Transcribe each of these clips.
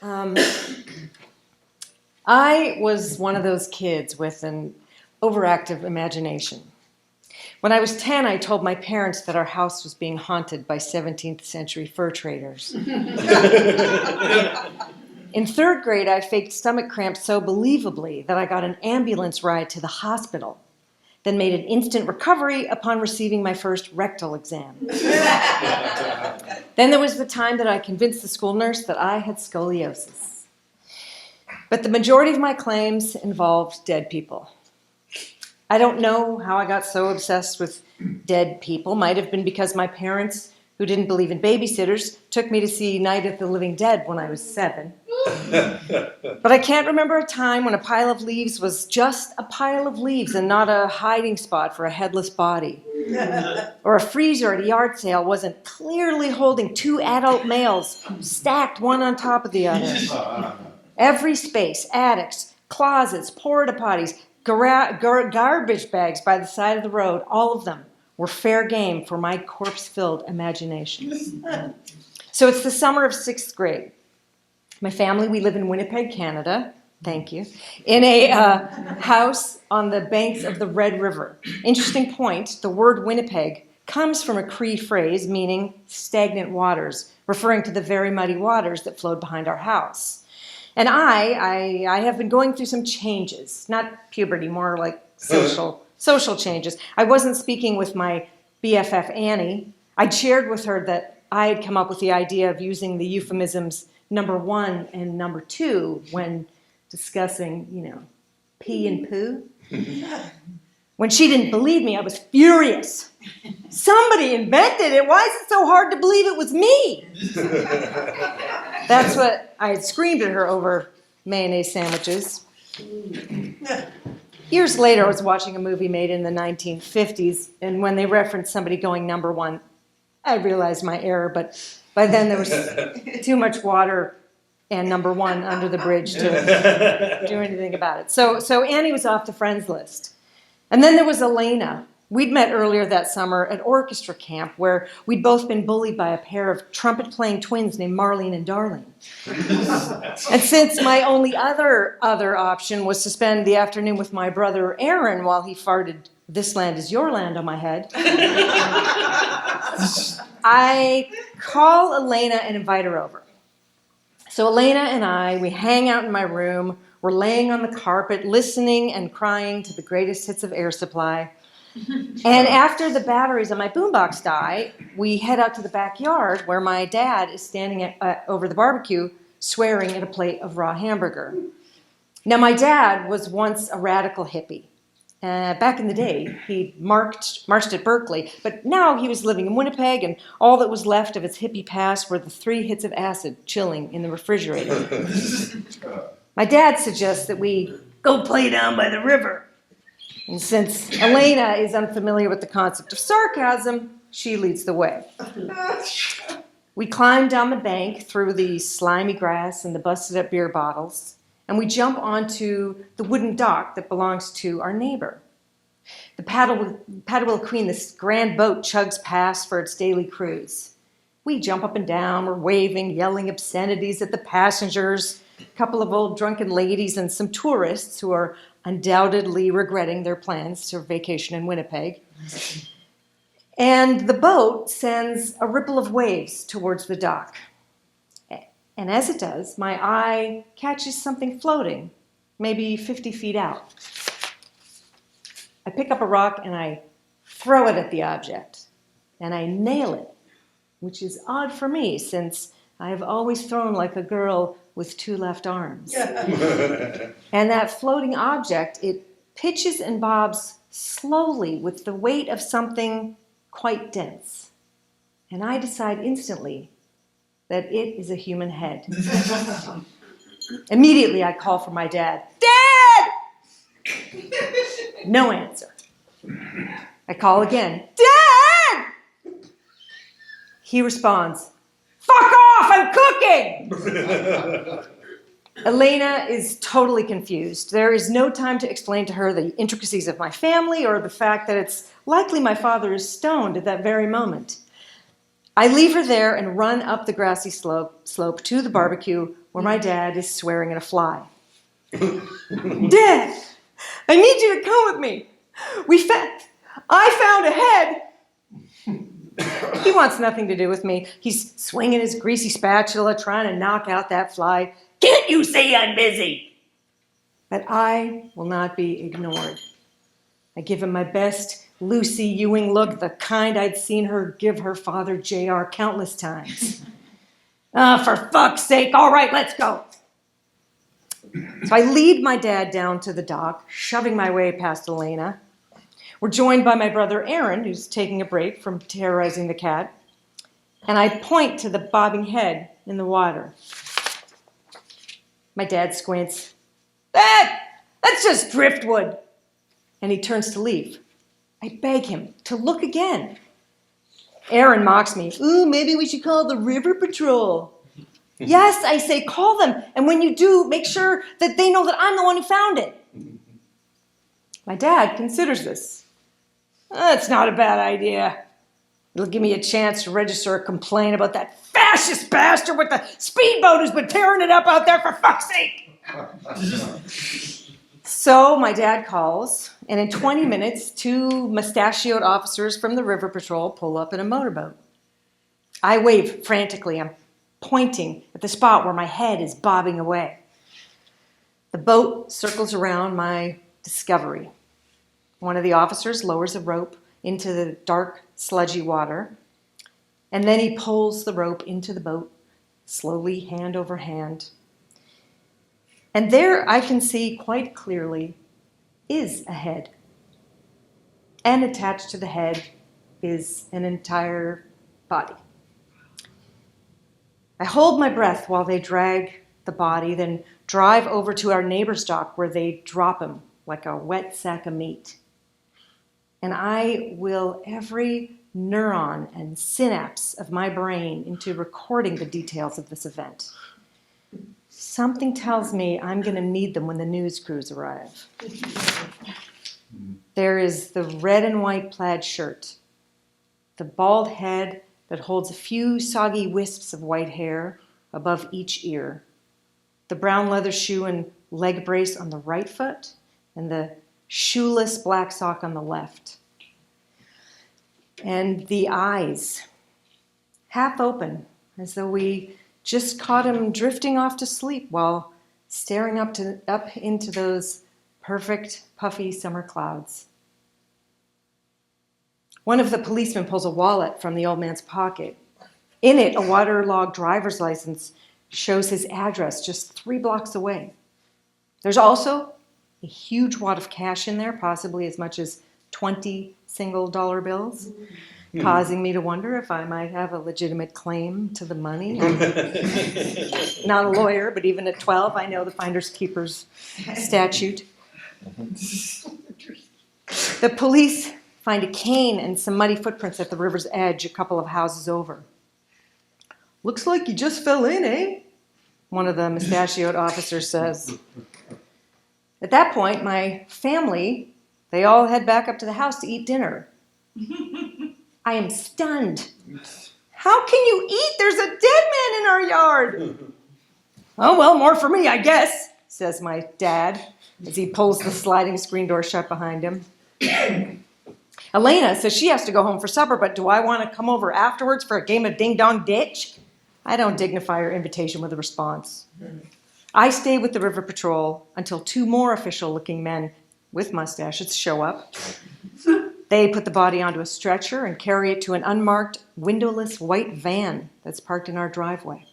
Um, I was one of those kids with an overactive imagination. When I was 10, I told my parents that our house was being haunted by 17th century fur traders. In third grade, I faked stomach cramps so believably that I got an ambulance ride to the hospital, then made an instant recovery upon receiving my first rectal exam. Then there was the time that I convinced the school nurse that I had scoliosis. But the majority of my claims involved dead people. I don't know how I got so obsessed with dead people. Might have been because my parents, who didn't believe in babysitters, took me to see Night of the Living Dead when I was 7. But I can't remember a time when a pile of leaves was just a pile of leaves and not a hiding spot for a headless body. Or a freezer at a yard sale wasn't clearly holding 2 adult males stacked one on top of the other. Every space, attics, closets, porta potties, garbage bags by the side of the road, all of them were fair game for my corpse-filled imagination. So it's the summer of 6th grade. My family, we live in Winnipeg, Canada, thank you, in a house on the banks of the Red River. Interesting point, the word Winnipeg comes from a Cree phrase meaning stagnant waters, referring to the very muddy waters that flowed behind our house. And I have been going through some changes, not puberty, more like social changes. I wasn't speaking with my BFF Annie. I'd shared with her that I had come up with the idea of using the euphemisms number 1 and number 2 when discussing, pee and poo. When she didn't believe me, I was furious. Somebody invented it. Why is it so hard to believe it was me? That's what I had screamed at her over mayonnaise sandwiches. Years later, I was watching a movie made in the 1950s, and when they referenced somebody going number 1, I realized my error, but by then there was too much water and number 1 under the bridge to do anything about it. So Annie was off the friends list. And then there was Elena. We'd met earlier that summer at orchestra camp where we'd both been bullied by a pair of trumpet-playing twins named Marlene and Darlene. And since my only other option was to spend the afternoon with my brother Aaron while he farted, "This land is your land" on my head, I call Elena and invite her over. So Elena and I, we hang out in my room. We're laying on the carpet, listening and crying to the greatest hits of Air Supply. And after the batteries on my boombox die, we head out to the backyard where my dad is standing over the barbecue, swearing at a plate of raw hamburger. Now, my dad was once a radical hippie. Back in the day, he marched at Berkeley, but now he was living in Winnipeg, and all that was left of his hippie past were the 3 hits of acid chilling in the refrigerator. My dad suggests that we go play down by the river. And since Elena is unfamiliar with the concept of sarcasm, she leads the way. We climb down the bank through the slimy grass and the busted-up beer bottles, and we jump onto the wooden dock that belongs to our neighbor. The Paddle Queen, this grand boat, chugs past for its daily cruise. We jump up and down, we're waving, yelling obscenities at the passengers, a couple of old drunken ladies, and some tourists who are undoubtedly regretting their plans to vacation in Winnipeg. And the boat sends a ripple of waves towards the dock. And as it does, my eye catches something floating, maybe 50 feet out. I pick up a rock and I throw it at the object, and I nail it, which is odd for me since I have always thrown like a girl with 2 left arms. And that floating object, it pitches and bobs slowly with the weight of something quite dense. And I decide instantly that it is a human head. Immediately I call for my dad. Dad! No answer. I call again. Dad! He responds, "Fuck off, I'm cooking!" Elena is totally confused. There is no time to explain to her the intricacies of my family or the fact that it's likely my father is stoned at that very moment. I leave her there and run up the grassy slope to the barbecue, where my dad is swearing at a fly. Dad, I need you to come with me. I found a head. He wants nothing to do with me. He's swinging his greasy spatula, trying to knock out that fly. Can't you see I'm busy? But I will not be ignored. I give him my best Lucy Ewing look, the kind I'd seen her give her father J.R. countless times. For fuck's sake, all right, let's go. So I lead my dad down to the dock, shoving my way past Elena. We're joined by my brother Aaron, who's taking a break from terrorizing the cat. And I point to the bobbing head in the water. My dad squints. That's just driftwood. And he turns to leave. I beg him to look again. Aaron mocks me. Ooh, maybe we should call the River Patrol. Yes, I say, call them. And when you do, make sure that they know that I'm the one who found it. My dad considers this. That's not a bad idea. It'll give me a chance to register a complaint about that fascist bastard with the speedboat who's been tearing it up out there, for fuck's sake. So my dad calls, and in 20 minutes, 2 mustachioed officers from the River Patrol pull up in a motorboat. I wave frantically. I'm pointing at the spot where my head is bobbing away. The boat circles around my discovery. One of the officers lowers a rope into the dark, sludgy water, and then he pulls the rope into the boat, slowly, hand over hand. And there I can see quite clearly is a head. And attached to the head is an entire body. I hold my breath while they drag the body, then drive over to our neighbor's dock where they drop him like a wet sack of meat. And I will every neuron and synapse of my brain into recording the details of this event. Something tells me I'm going to need them when the news crews arrive. There is the red and white plaid shirt, the bald head that holds a few soggy wisps of white hair above each ear, the brown leather shoe and leg brace on the right foot, and the shoeless black sock on the left. And the eyes, half open, as though we just caught him drifting off to sleep while staring up into those perfect, puffy summer clouds. One of the policemen pulls a wallet from the old man's pocket. In it, a waterlogged driver's license shows his address just 3 blocks away. There's also a huge wad of cash in there, possibly as much as 20 single dollar bills, causing me to wonder if I might have a legitimate claim to the money. I'm not a lawyer, but even at 12, I know the finders keepers statute. The police find a cane and some muddy footprints at the river's edge a couple of houses over. Looks like you just fell in, eh? One of the mustachioed officers says. At that point, my family, they all head back up to the house to eat dinner. I am stunned. How can you eat? There's a dead man in our yard. Oh, well, more for me, I guess, says my dad as he pulls the sliding screen door shut behind him. Elena says she has to go home for supper, but do I want to come over afterwards for a game of ding-dong ditch? I don't dignify her invitation with a response. I stay with the River Patrol until 2 more official-looking men with mustaches show up. They put the body onto a stretcher and carry it to an unmarked, windowless white van that's parked in our driveway.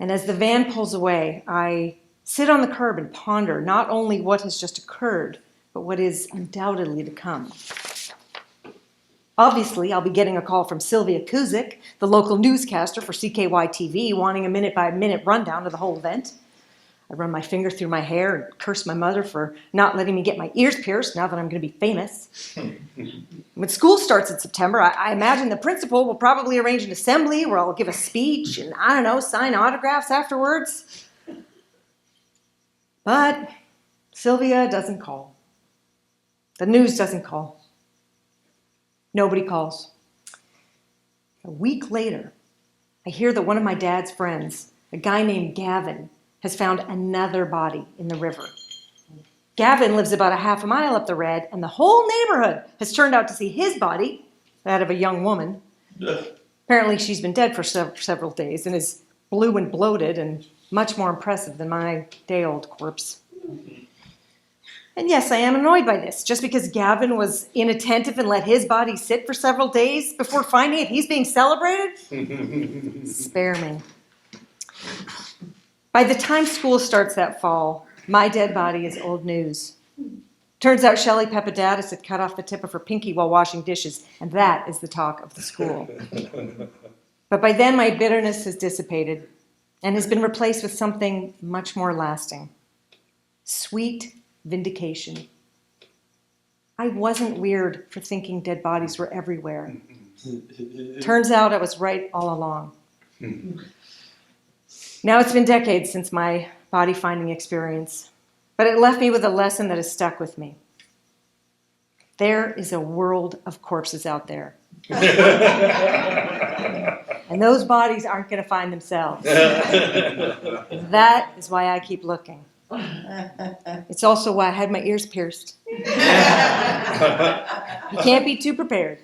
And as the van pulls away, I sit on the curb and ponder not only what has just occurred, but what is undoubtedly to come. Obviously, I'll be getting a call from Sylvia Kuzik, the local newscaster for CKY-TV, wanting a minute-by-minute rundown of the whole event. I run my finger through my hair and curse my mother for not letting me get my ears pierced now that I'm going to be famous. When school starts in September, I imagine the principal will probably arrange an assembly where I'll give a speech and, I don't know, sign autographs afterwards. But Sylvia doesn't call. The news doesn't call. Nobody calls. A week later, I hear that one of my dad's friends, a guy named Gavin has found another body in the river. Gavin lives about a half a mile up the Red, and the whole neighborhood has turned out to see his body, that of a young woman. Apparently she's been dead for several days and is blue and bloated and much more impressive than my day-old corpse. And yes, I am annoyed by this. Just because Gavin was inattentive and let his body sit for several days before finding it, he's being celebrated? Spare me. By the time school starts that fall, my dead body is old news. Turns out Shelley Peppadatus had cut off the tip of her pinky while washing dishes, and that is the talk of the school. But by then, my bitterness has dissipated and has been replaced with something much more lasting. Sweet vindication. I wasn't weird for thinking dead bodies were everywhere. Turns out I was right all along. Now it's been decades since my body finding experience, but it left me with a lesson that has stuck with me. There is a world of corpses out there. And those bodies aren't going to find themselves. That is why I keep looking. It's also why I had my ears pierced. You can't be too prepared.